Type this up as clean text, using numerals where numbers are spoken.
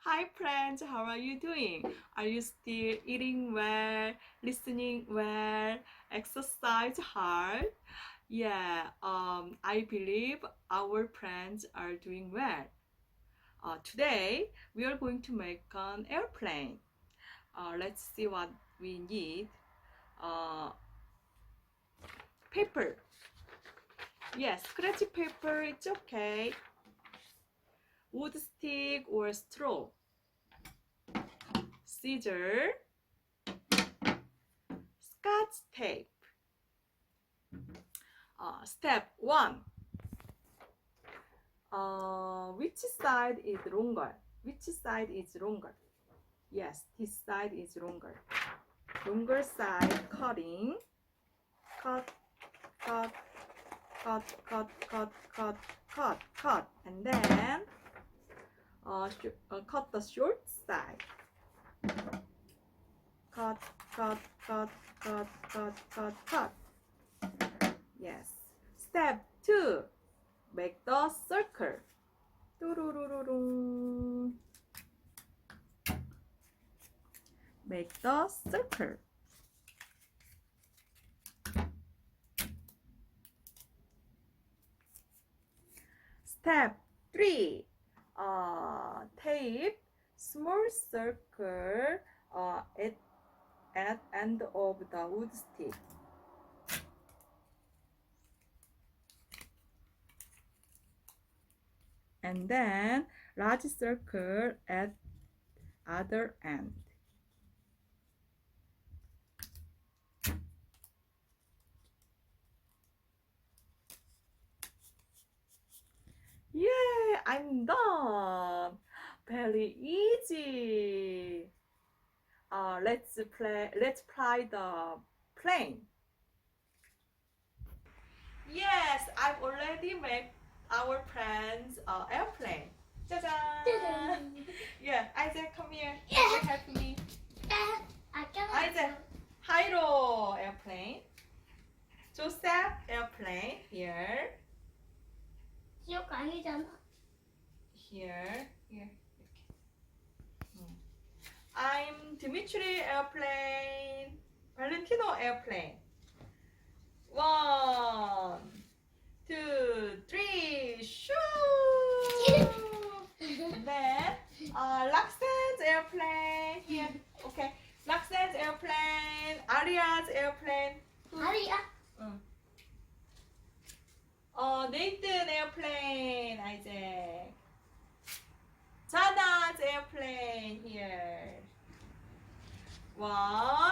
Hi friends, how are you doing? Are you still eating well, listening well, exercise hard? Yeah, I believe our friends are doing well. Today, we are going to make an airplane. Let's see what we need. Uh, Paper. Yes, scratch paper, it's okay. Wood stick or straw. Scissor. Scotch tape. Step 1. Which side is longer? Which side is longer? Yes, this side is longer. Longer side cutting. Cut, cut, cut, cut, cut, cut, cut, cut. And then cut the short side. Cut, cut, cut, cut, cut, cut, cut. Yes. Step 2. Make the circle. Make the circle. Step 3. Tape small circle at end of the wood stick. And then large circle at other end. Yay, I'm done. Very easy. Let's fly the plane. Yes, I've already made our plans airplane. 짜잔. Yeah, Isaac, come here. Isaac, help me. Isaac, Hyro airplane. Joseph airplane. Here. 기억 아니잖아. Here. Here. 이렇게. I'm Dimitri airplane. Valentino airplane. 1, 2, 3, shoo! Then, Roxanne's airplane. Here, okay. Roxanne's airplane. Aria's airplane. 아리야? Nathan airplane. Isaac. Jana's airplane. Here. 1,